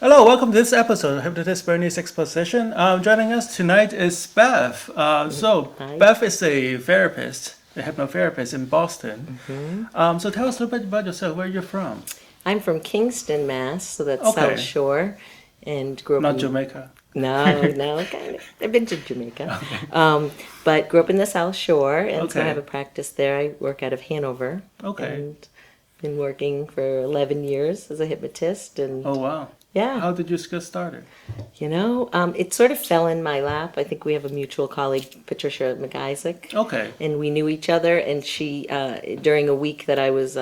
Hello, welcome to this episode of Hypnotist Bernie's Exposition. Joining us tonight is Beth. Hi. Beth is a therapist, a hypnotherapist in Boston. So tell us a little bit about yourself. Where you're from? I'm from Kingston, Mass, so that's Okay. South Shore, and grew up Not in Jamaica. no, kind of. I've been to Jamaica, but grew up in the South Shore, and so I Okay. have a practice there. I work out of Hanover, Okay. and been working for 11 years as a hypnotist, and Oh, wow. yeah, How did you get started? it sort of fell in my lap. I think we have a mutual colleague, Patricia McIsaac. Okay. And we knew each other, and she, during a week that I was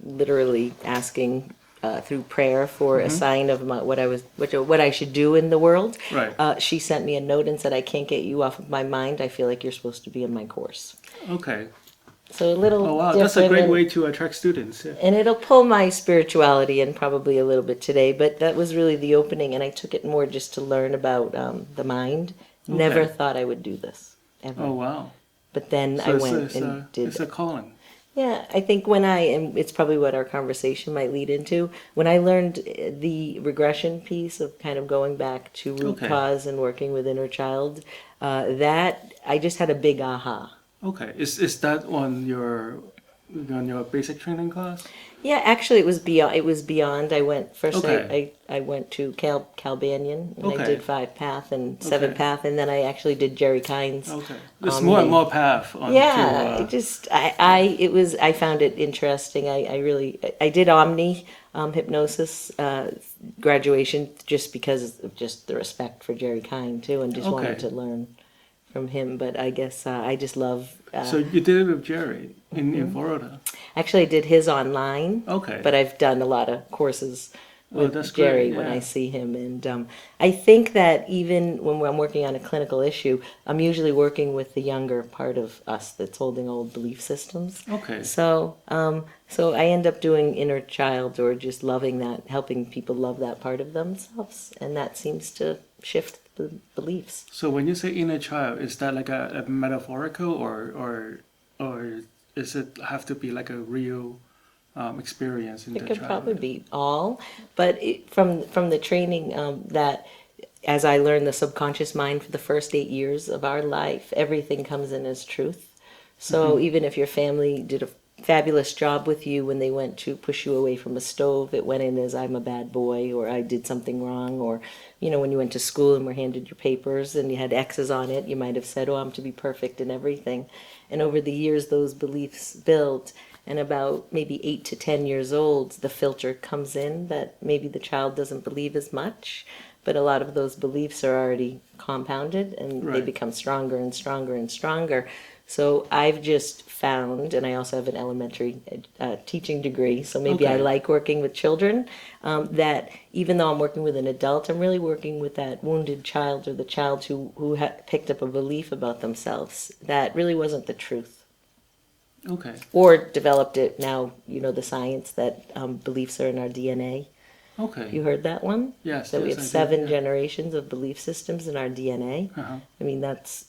literally asking through prayer for a sign of what I should do in the world, Right. she sent me a note and said, "I can't get you off of my mind. I feel like you're supposed to be in my course." Okay. So a little Oh, wow. That's a different, great and, way to attract students. Yeah. and it'll pull my spirituality in probably a little bit today. But that was really the opening, and I took it more just to learn about the mind. Never Okay. thought I would do this ever. Oh, wow. But then I went and did. It's a calling. Yeah, I think and it's probably what our conversation might lead into, when I learned the regression piece of kind of going back to root Okay. cause and working with inner child, that I just had a big aha. Okay. Is that on your basic training class? Yeah, actually, it was beyond. It was beyond. I went first. Okay. I went to Cal Banyan, and I Okay. did 5 path and 7 path, and then I actually did Jerry Kynes. Okay. There's more and more path on Yeah, to, I found it interesting. I did Omni hypnosis graduation just because of just the respect for Jerry Kine too, and just wanted Okay. to learn from him. But I guess I just love. So you did it with Jerry in Florida. Actually, I did his online. Okay. But I've done a lot of courses with that's Jerry great, when I yeah. see him, and I think that even when I'm working on a clinical issue, I'm usually working with the younger part of us that's holding old belief systems. Okay. So I end up doing inner child or just loving that, helping people love that part of themselves, and that seems to shift the beliefs. So when you say inner child, is that like a metaphorical or is it have to be like a real experience in It the could child? probably be all, but from the training that as I learned the subconscious mind for the first 8 years of our life, everything comes in as truth. So even if your family did a fabulous job with you when they went to push you away from a stove, it went in as I'm a bad boy or I did something wrong, or when you went to school and were handed your papers and you had X's on it, you might have said, "Oh, I'm to be perfect in everything." And over the years, those beliefs built. And about maybe 8 to 10 years old, the filter comes in that maybe the child doesn't believe as much, but a lot of those beliefs are already compounded and they Right. become stronger and stronger and stronger. So I've just found, and I also have an elementary teaching degree, so maybe I Okay. like working with children, that even though I'm working with an adult, I'm really working with that wounded child or the child who picked up a belief about themselves that really wasn't the truth. Okay. Or developed it now, the science that beliefs are in our DNA. Okay. You heard that one? Yes. That we yes, have I did, 7 yeah. generations of belief systems in our DNA. Uh-huh. I mean, that's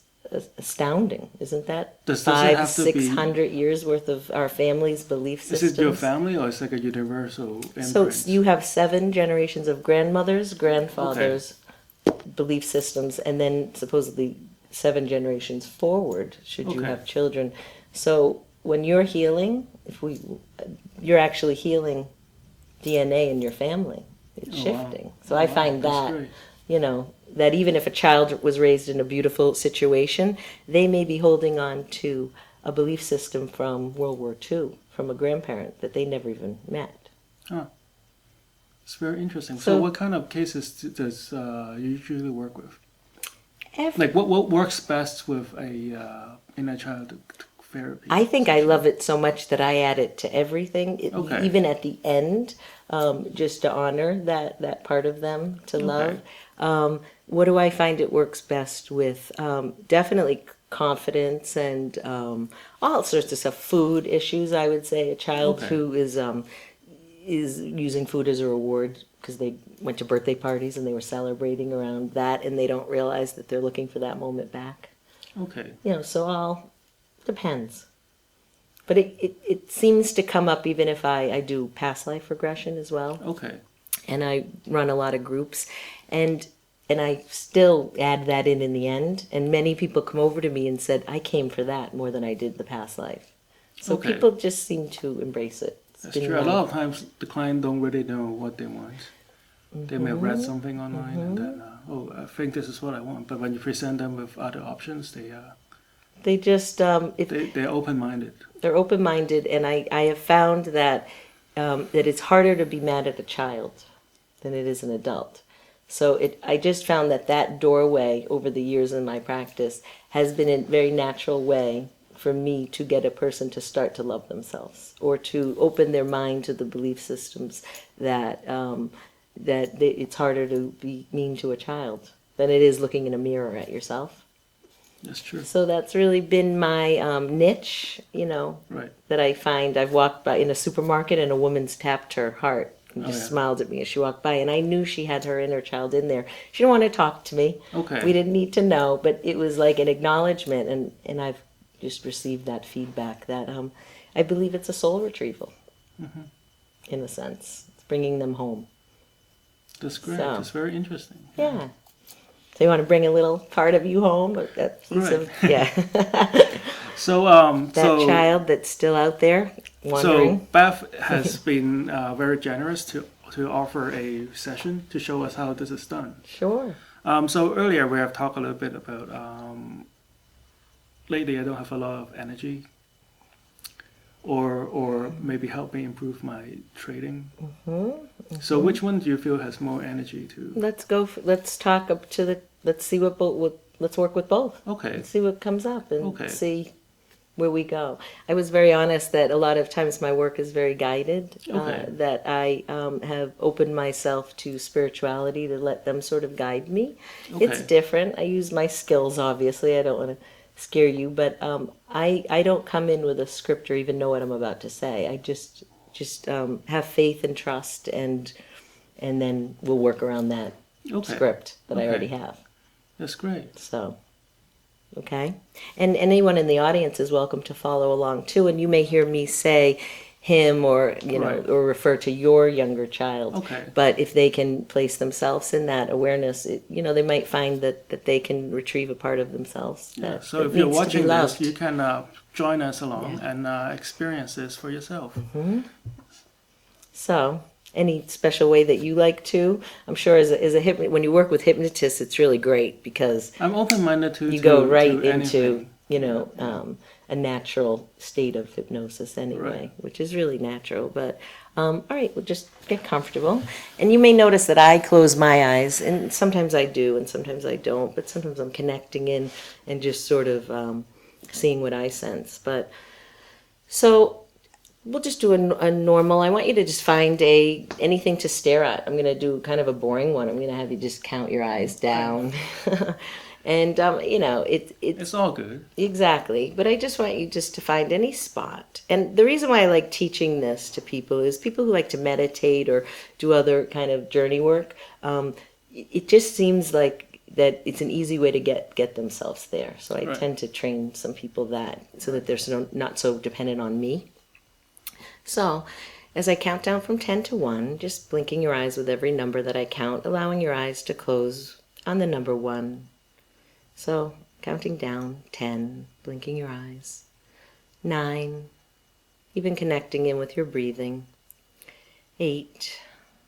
astounding, isn't that? Does it Five, have to be- 600 years worth of our family's belief Is systems. it your family or it's like a universal So imprint? you have 7 generations of grandmothers, grandfathers, belief systems, and then supposedly 7 generations forward should you Okay. have children. So when you're healing, you're actually healing DNA in your family. It's Oh, wow. shifting. So Oh, I wow. find That's that, great. that even if a child was raised in a beautiful situation, they may be holding on to a belief system from World War II, from a grandparent that they never even met. It's very interesting. So So- what kind of cases does you usually work with? Every- Like what works best with a inner child therapy? I think I love it so much that I add it to everything, Okay. even at the end, just to honor that part of them to love. What do I find it works best with? Definitely confidence and all sorts of stuff. Food issues, I would say. A child Okay. who is using food as a reward because they went to birthday parties and they were celebrating around that, and they don't realize that they're looking for that moment back. Okay. So all depends. But it seems to come up even if I do past life regression as well. Okay. and I run a lot of groups, and I still add that in the end. And many people come over to me and said, I came for that more than I did the past life. So Okay. people just seem to embrace it. That's true. A lot of times the client don't really know what they want. They may have read something online and then, I think this is what I want. But when you present them with other options, They just they're open-minded. they're open-minded, and I have found that that it's harder to be mad at a child than it is an adult. So I just found that doorway over the years in my practice has been a very natural way for me to get a person to start to love themselves, or to open their mind to the belief systems that it's harder to be mean to a child than it is looking in a mirror at yourself. That's true. So that's really been my niche, Right. that I find. I've walked by in a supermarket and a woman's tapped her heart and just smiled at me as she walked by, and I knew she had her inner child in there. She didn't want to talk to me. Okay. We didn't need to know, but it was like an acknowledgement, and I've just received that feedback that I believe it's a soul retrieval, in a sense. It's bringing them home. That's great. So, That's very interesting. Yeah. So you want to bring a little part of you home, that piece of, yeah. So, that child that's still out there wandering. So Beth has been very generous to offer a session to show us how this is done. Sure. So earlier we have talked a little bit about lately I don't have a lot of energy, or maybe help me improve my trading. So which one do you feel has more energy to? Let's talk up to let's see let's work with both. Okay. Let's see what comes up and Okay. see where we go. I was very honest that a lot of times my work is very guided, Okay. that I have opened myself to spirituality to let them sort of guide me. It's Okay. different. I use my skills, obviously. I don't want to scare you, but I don't come in with a script or even know what I'm about to say. I just have faith and trust, and then we'll work around that script that I already have. That's great. So, okay. And anyone in the audience is welcome to follow along too. And you may hear me say him, or Right. or refer to your younger child. Okay. But if they can place themselves in that awareness, they might find that they can retrieve a part of themselves. Yeah. That, So that if you're needs to be watching this, loved. you can join us along and experience this for yourself. So, any special way that you like to? I'm sure as a when you work with hypnotists, it's really great because I'm open-minded to you go right to into anything. a natural state of hypnosis anyway, Right. which is really natural. But all right, we'll just get comfortable. And you may notice that I close my eyes, and sometimes I do, and sometimes I don't. But sometimes I'm connecting in and just sort of seeing what I sense. But so we'll just do a normal. I want you to just find anything to stare at. I'm going to do kind of a boring one. I'm going to have you just count your eyes down. And, It's all good. Exactly. But I just want you just to find any spot. And the reason why I like teaching this to people is people who like to meditate or do other kind of journey work, it just seems like that it's an easy way to get themselves there. So I Right. tend to train some people so that they're not so dependent on me. So as I count down from 10 to 1, just blinking your eyes with every number that I count, allowing your eyes to close on the number 1. So counting down, 10, blinking your eyes, 9, even connecting in with your breathing, 8,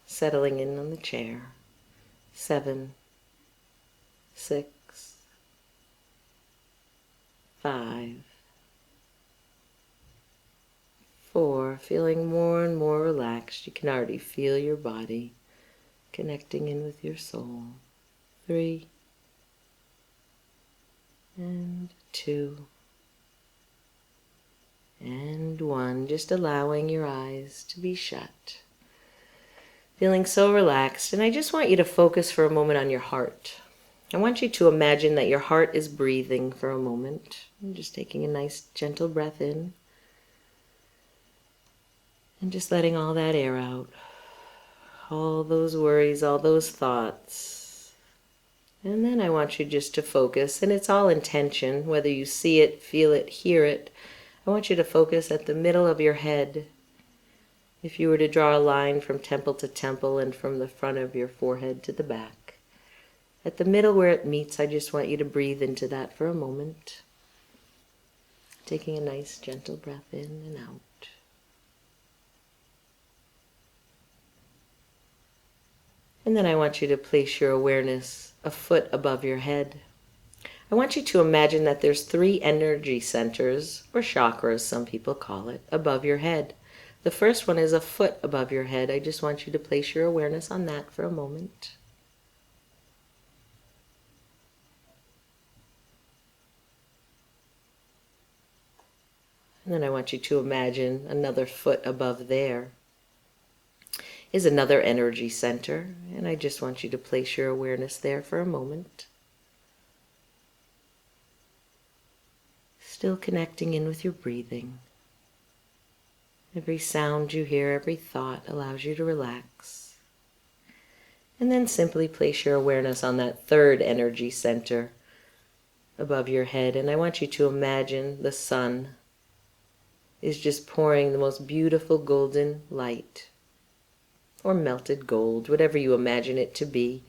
settling in on the chair, 7, 6, 5, 4, feeling more and more relaxed. You can already feel your body connecting in with your soul. 3, and 2, and 1. Just allowing your eyes to be shut. Feeling so relaxed. And I just want you to focus for a moment on your heart. I want you to imagine that your heart is breathing for a moment. I'm just taking a nice gentle breath in. And just letting all that air out. All those worries, all those thoughts. And then I want you just to focus, and it's all intention, whether you see it, feel it, hear it. I want you to focus at the middle of your head, If you were to draw a line from temple to temple and from the front of your forehead to the back, at the middle where it meets, I just want you to breathe into that for a moment. Taking a nice gentle breath in and out. And then I want you to place your awareness a foot above your head. I want you to imagine that there's 3 energy centers, or chakras some people call it, above your head. The first one is a foot above your head. I just want you to place your awareness on that for a moment. And then I want you to imagine another foot above there is another energy center, and I just want you to place your awareness there for a moment. Still connecting in with your breathing. Every sound you hear, every thought allows you to relax. And then simply place your awareness on that 3rd energy center above your head, and I want you to imagine the sun is just pouring the most beautiful golden light, or melted gold, whatever you imagine it to be.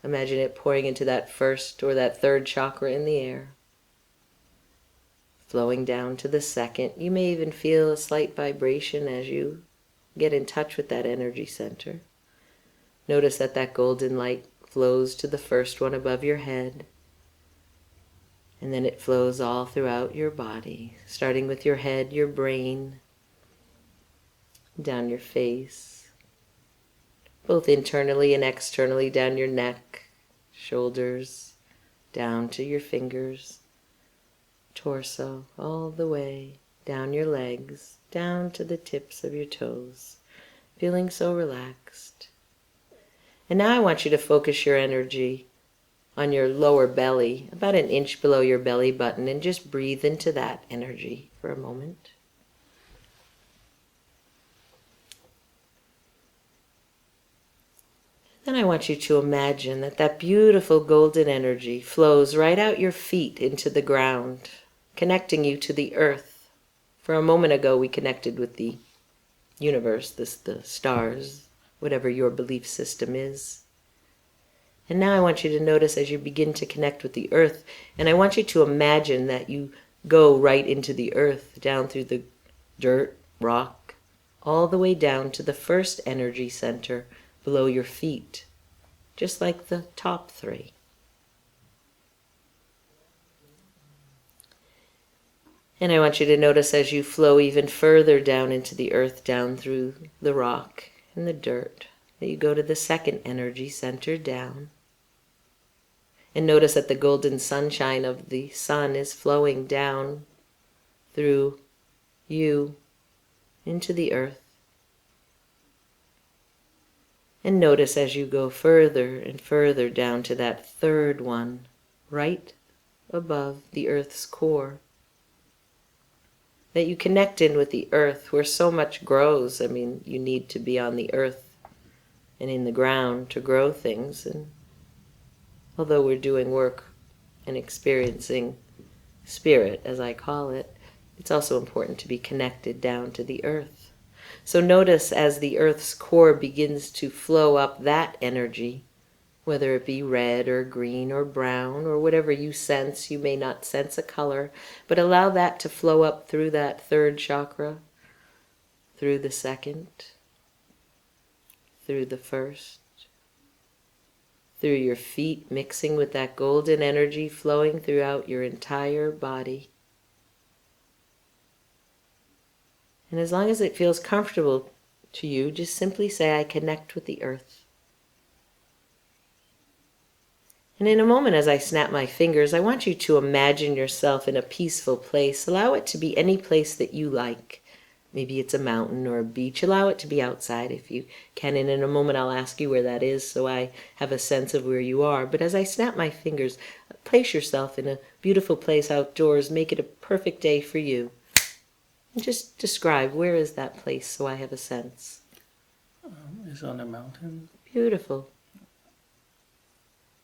Imagine it pouring into that 1st or that 3rd chakra in the air, flowing down to the 2nd. You may even feel a slight vibration as you get in touch with that energy center. Notice that that golden light flows to the 1st one above your head, and then it flows all throughout your body, starting with your head, your brain, down your face, both internally and externally, down your neck, shoulders, down to your fingers, torso, all the way down your legs, down to the tips of your toes, feeling so relaxed. And now I want you to focus your energy on your lower belly, about an inch below your belly button, and just breathe into that energy for a moment. Then I want you to imagine that that beautiful golden energy flows right out your feet into the ground, connecting you to the earth. For a moment ago we connected with the universe, the stars, whatever your belief system is. And now I want you to notice as you begin to connect with the earth, and I want you to imagine that you go right into the earth, down through the dirt, rock, all the way down to the 1st energy center below your feet, just like the top 3. And I want you to notice as you flow even further down into the earth, down through the rock and the dirt, that you go to the 2nd energy center down. And notice that the golden sunshine of the sun is flowing down through you into the earth. And notice as you go further and further down to that 3rd one, right above the earth's core, that you connect in with the earth where so much grows. I mean, you need to be on the earth and in the ground to grow things. And although we're doing work and experiencing spirit, as I call it, it's also important to be connected down to the earth. So notice as the earth's core begins to flow up that energy, whether it be red or green or brown or whatever you sense. You may not sense a color, but allow that to flow up through that 3rd chakra, through the 2nd, through the 1st, through your feet, mixing with that golden energy flowing throughout your entire body. And as long as it feels comfortable to you, just simply say, I connect with the earth. And in a moment, as I snap my fingers, I want you to imagine yourself in a peaceful place. Allow it to be any place that you like. Maybe it's a mountain or a beach. Allow it to be outside if you can. And in a moment, I'll ask you where that is so I have a sense of where you are. But as I snap my fingers, place yourself in a beautiful place outdoors. Make it a perfect day for you. And just describe, where is that place so I have a sense? It's on a mountain. Beautiful.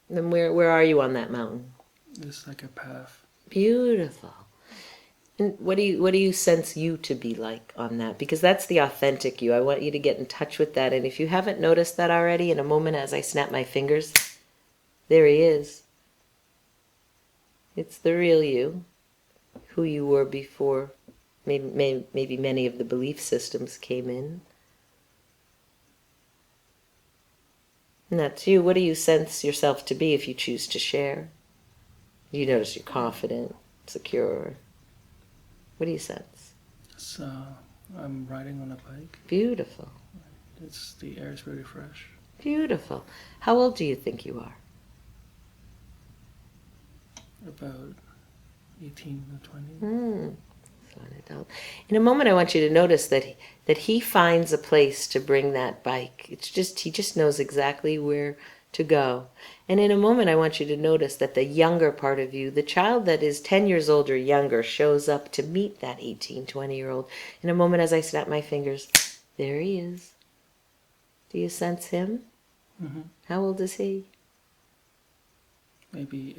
Then where are you on that mountain? It's like a path. Beautiful. And what do you sense you to be like on that? Because that's the authentic you. I want you to get in touch with that. And if you haven't noticed that already, in a moment as I snap my fingers, there he is. It's the real you, who you were before. Maybe many of the belief systems came in. And that's you. What do you sense yourself to be if you choose to share? You notice you're confident, secure. What do you sense? So I'm riding on a bike. Beautiful. The air is very fresh. Beautiful. How old do you think you are? About 18 or 20. So an adult. In a moment, I want you to notice that he finds a place to bring that bike. He just knows exactly where to go. And in a moment, I want you to notice that the younger part of you, the child that is 10 years old or younger, shows up to meet that 18, 20-year-old. In a moment, as I snap my fingers, there he is. Do you sense him? Mm-hmm. How old is he? Maybe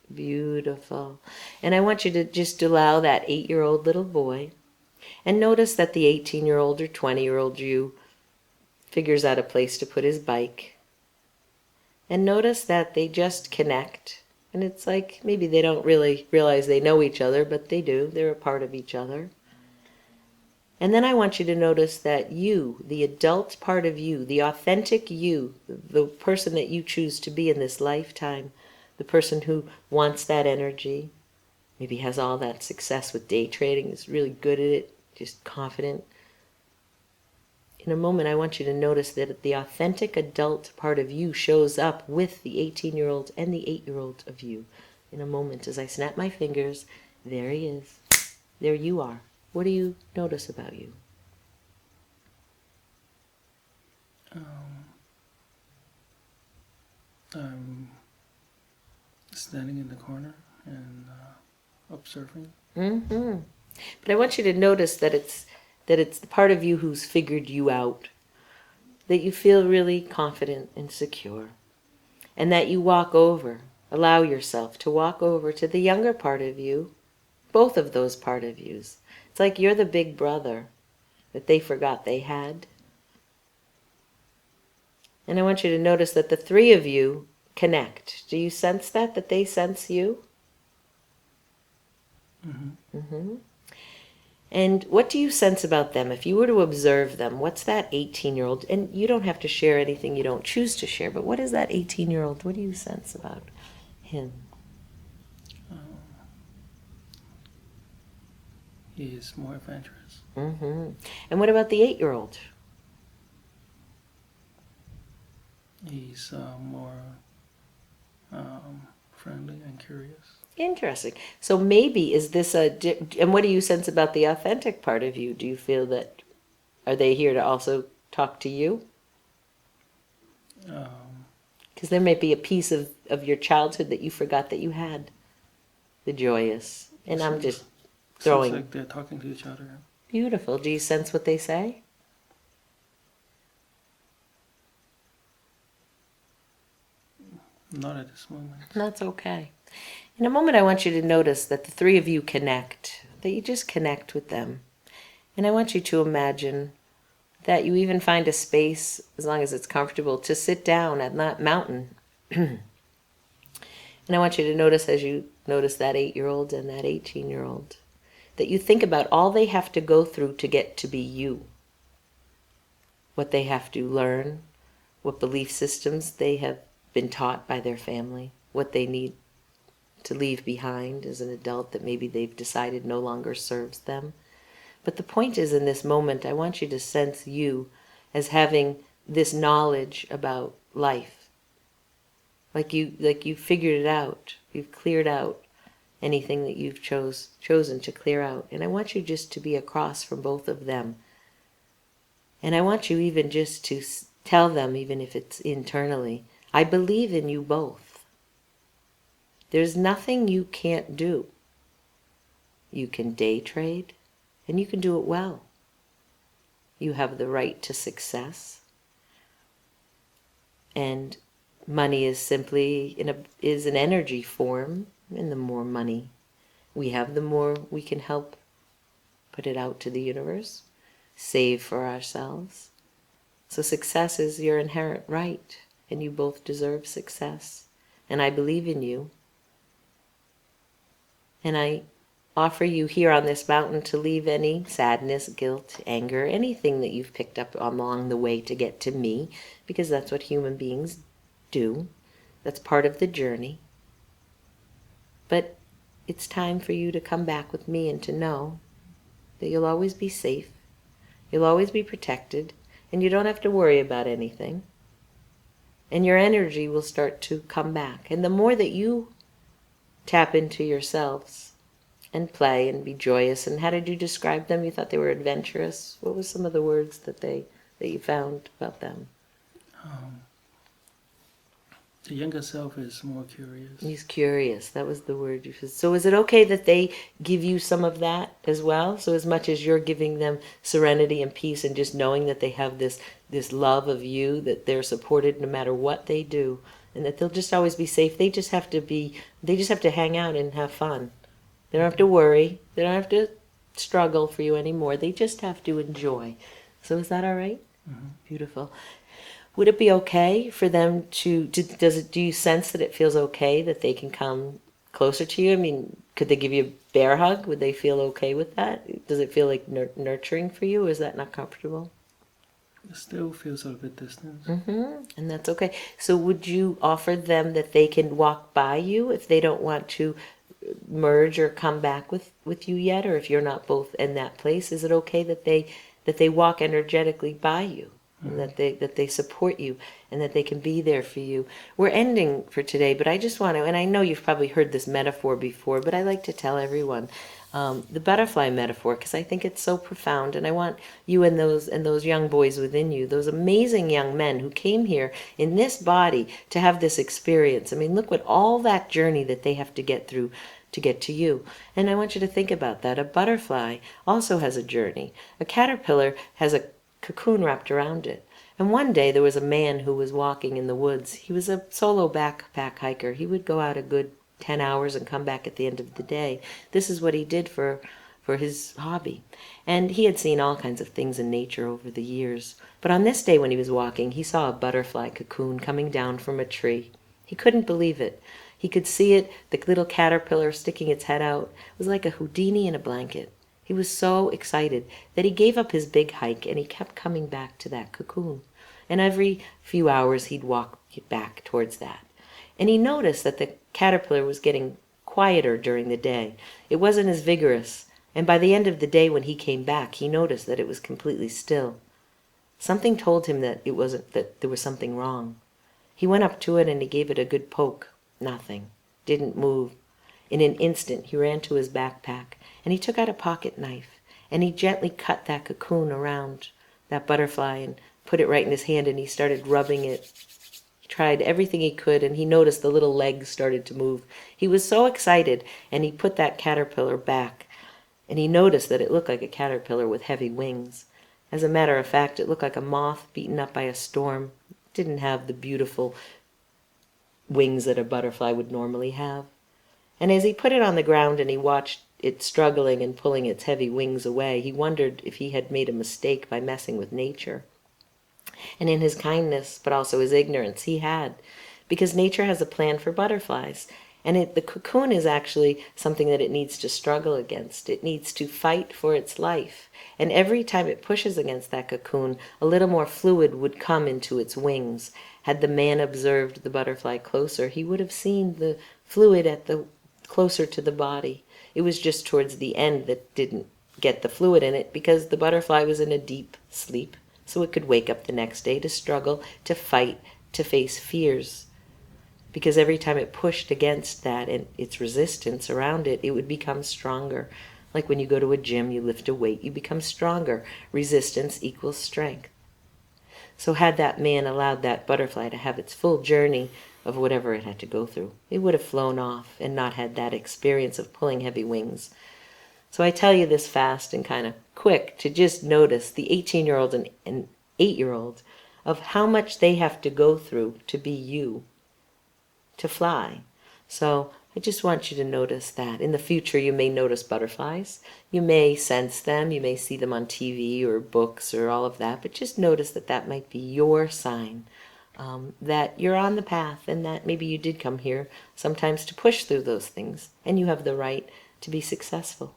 8. Beautiful. And I want you to just allow that 8-year-old little boy, and notice that the 18-year-old or 20-year-old you figures out a place to put his bike. And notice that they just connect. And it's like maybe they don't really realize they know each other, but they do. They're a part of each other. And then I want you to notice that you, the adult part of you, the authentic you, the person that you choose to be in this lifetime, the person who wants that energy, maybe has all that success with day trading, is really good at it, just confident. In a moment, I want you to notice that the authentic adult part of you shows up with the 18-year-old and the 8-year-old of you. In a moment, as I snap my fingers, there he is. There you are. What do you notice about you? I'm standing in the corner and observing. Mm-hmm. But I want you to notice that it's the part of you who's figured you out, that you feel really confident and secure, and that you allow yourself to walk over to the younger part of you, both of those part of yous. It's like you're the big brother that they forgot they had. And I want you to notice that the three of you connect. Do you sense that they sense you? Mm-hmm. Mm-hmm. And what do you sense about them? If you were to observe them, what's that 18-year-old? And you don't have to share anything you don't choose to share, but what is that 18-year-old? What do you sense about him? He is more adventurous. Mm-hmm. And what about the 8-year-old? He's more friendly and curious. Interesting. So maybe is this and what do you sense about the authentic part of you? Do you feel that, are they here to also talk to you? Because there may be a piece of your childhood that you forgot that you had. The joyous. And I'm just throwing. Seems like they're talking to each other. Beautiful. Do you sense what they say? Not at this moment. That's okay. In a moment, I want you to notice that the three of you connect, that you just connect with them. And I want you to imagine that you even find a space, as long as it's comfortable, to sit down at that mountain. And I want you to notice, as you notice that 8-year-old and that 18-year-old, that you think about all they have to go through to get to be you. What they have to learn, what belief systems they have been taught by their family, what they need to leave behind as an adult that maybe they've decided no longer serves them. But the point is, in this moment, I want you to sense you as having this knowledge about life. Like you figured it out. You've cleared out anything that you've chosen to clear out. And I want you just to be across from both of them. And I want you even just to tell them, even if it's internally, I believe in you both. There's nothing you can't do. You can day trade, and you can do it well. You have the right to success. And money is simply is an energy form, and the more money we have, the more we can help put it out to the universe, save for ourselves. So success is your inherent right, and you both deserve success. And I believe in you. And I offer you here on this mountain to leave any sadness, guilt, anger, anything that you've picked up along the way to get to me, because that's what human beings do. That's part of the journey. But it's time for you to come back with me and to know that you'll always be safe, you'll always be protected, and you don't have to worry about anything. And your energy will start to come back. And the more that you tap into yourselves and play and be joyous, and how did you describe them? You thought they were adventurous. What were some of the words that you found about them? The younger self is more curious. He's curious. That was the word you said. So is it okay that they give you some of that as well? So as much as you're giving them serenity and peace and just knowing that they have this love of you, that they're supported no matter what they do, and that they'll just always be safe. They just have to hang out and have fun. They don't have to worry. They don't have to struggle for you anymore. They just have to enjoy. So is that all right? Mm-hmm. Beautiful. Would it be okay for them to, do you sense that it feels okay that they can come closer to you? I mean, could they give you a bear hug? Would they feel okay with that? Does it feel like nurturing for you, or is that not comfortable? It still feels a little bit distant. Mm-hmm. And that's okay. So would you offer them that they can walk by you if they don't want to merge or come back with you yet, or if you're not both in that place? Is it okay that they walk energetically by you? And that they support you, and that they can be there for you. We're ending for today, but I just want to, and I know you've probably heard this metaphor before, but I like to tell everyone the butterfly metaphor, because I think it's so profound, and I want you and those young boys within you, those amazing young men who came here in this body to have this experience. I mean, look what all that journey that they have to get through to get to you. And I want you to think about that. A butterfly also has a journey. A caterpillar has a cocoon wrapped around it. And one day there was a man who was walking in the woods. He was a solo backpack hiker. He would go out a good 10 hours and come back at the end of the day. This is what he did for his hobby. And he had seen all kinds of things in nature over the years. But on this day when he was walking, he saw a butterfly cocoon coming down from a tree. He couldn't believe it. He could see it, the little caterpillar sticking its head out. It was like a Houdini in a blanket. He was so excited that he gave up his big hike, and he kept coming back to that cocoon. And every few hours he'd walk back towards that. And he noticed that the caterpillar was getting quieter during the day. It wasn't as vigorous. And by the end of the day when he came back, he noticed that it was completely still. Something told him that that there was something wrong. He went up to it and he gave it a good poke. Nothing. Didn't move. In an instant he ran to his backpack, and he took out a pocket knife, and he gently cut that cocoon around that butterfly and put it right in his hand, and he started rubbing it. He tried everything he could, and he noticed the little legs started to move. He was so excited, and he put that caterpillar back, and he noticed that it looked like a caterpillar with heavy wings. As a matter of fact, it looked like a moth beaten up by a storm. It didn't have the beautiful wings that a butterfly would normally have. And as he put it on the ground and he watched it struggling and pulling its heavy wings away, he wondered if he had made a mistake by messing with nature. And in his kindness, but also his ignorance, he had. Because nature has a plan for butterflies. And the cocoon is actually something that it needs to struggle against. It needs to fight for its life. And every time it pushes against that cocoon, a little more fluid would come into its wings. Had the man observed the butterfly closer, he would have seen the fluid closer to the body. It was just towards the end that didn't get the fluid in it, because the butterfly was in a deep sleep, so it could wake up the next day to struggle, to fight, to face fears. Because every time it pushed against that and its resistance around it, it would become stronger. Like when you go to a gym, you lift a weight, you become stronger. Resistance equals strength. So had that man allowed that butterfly to have its full journey of whatever it had to go through, it would have flown off and not had that experience of pulling heavy wings. So I tell you this fast and kind of quick to just notice the 18-year-old and 8-year-old of how much they have to go through to be you, to fly. So I just want you to notice that. In the future, you may notice butterflies. You may sense them. You may see them on TV or books or all of that. But just notice that that might be your sign that you're on the path and that maybe you did come here sometimes to push through those things. And you have the right to be successful.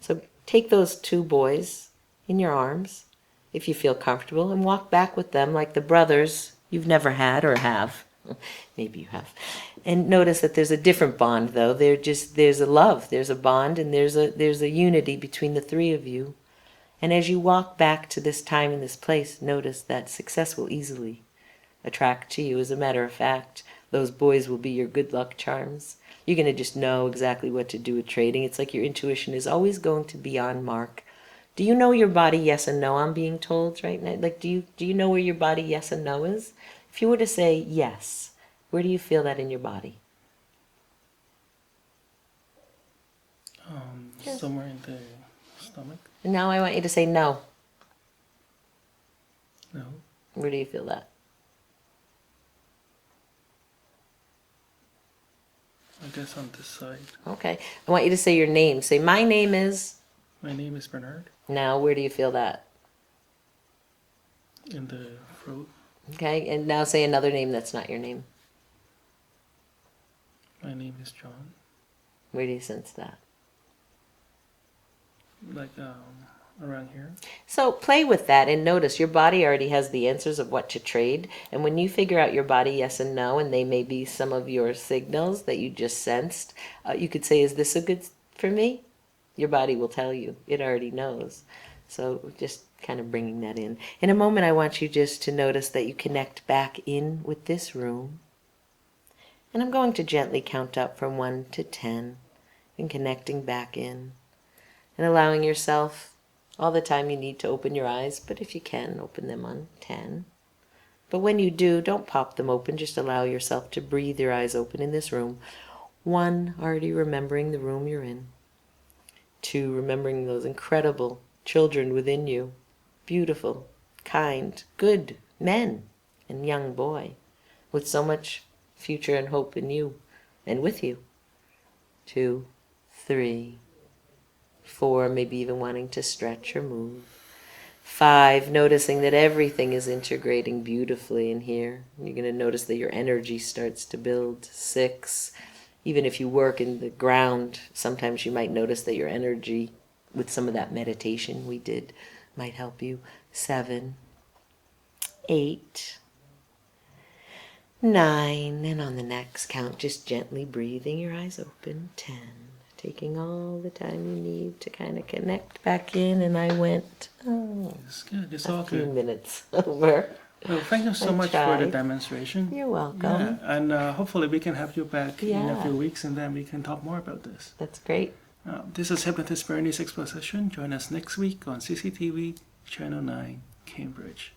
So take those two boys in your arms, if you feel comfortable, and walk back with them like the brothers you've never had or have. Maybe you have. And notice that there's a different bond, though. There's a love, there's a bond, and there's a unity between the three of you. And as you walk back to this time and this place, notice that success will easily attract to you. As a matter of fact, those boys will be your good luck charms. You're going to just know exactly what to do with trading. It's like your intuition is always going to be on mark. Do you know your body yes and no, I'm being told right now? Like, do you know where your body yes and no is? If you were to say yes, where do you feel that in your body? Somewhere in the stomach. And now I want you to say no. No. Where do you feel that? I guess on this side. Okay. I want you to say your name. Say, my name is... My name is Bernard. Now, where do you feel that? In the throat. Okay. And now say another name that's not your name. My name is John. Where do you sense that? Like around here. So play with that and notice your body already has the answers of what to trade. And when you figure out your body yes and no, and they may be some of your signals that you just sensed, you could say, is this a good for me? Your body will tell you. It already knows. So just kind of bringing that in. In a moment, I want you just to notice that you connect back in with this room. And I'm going to gently count up from 1 to 10 and connecting back in and allowing yourself all the time you need to open your eyes, but if you can, open them on 10. But when you do, don't pop them open. Just allow yourself to breathe your eyes open in this room. 1, already remembering the room you're in. 2, remembering those incredible children within you. Beautiful, kind, good men and young boy with so much future and hope in you and with you. 2, 3, 4, maybe even wanting to stretch or move. 5, noticing that everything is integrating beautifully in here. You're going to notice that your energy starts to build. 6, even if you work in the ground, sometimes you might notice that your energy, with some of that meditation we did, might help you. 7, 8, 9, and on the next count, just gently breathing your eyes open. 10. Taking all the time you need to kind of connect back in, and I went It's good. It's all a few good. minutes over. Well, thank you so I much for the tried. demonstration. You're welcome. Yeah, and hopefully we can have you back in a Yeah. few weeks, and then we can talk more about this. That's great. This is Hypnotist Bernie's Exposition. Join us next week on CCTV Channel 9, Cambridge.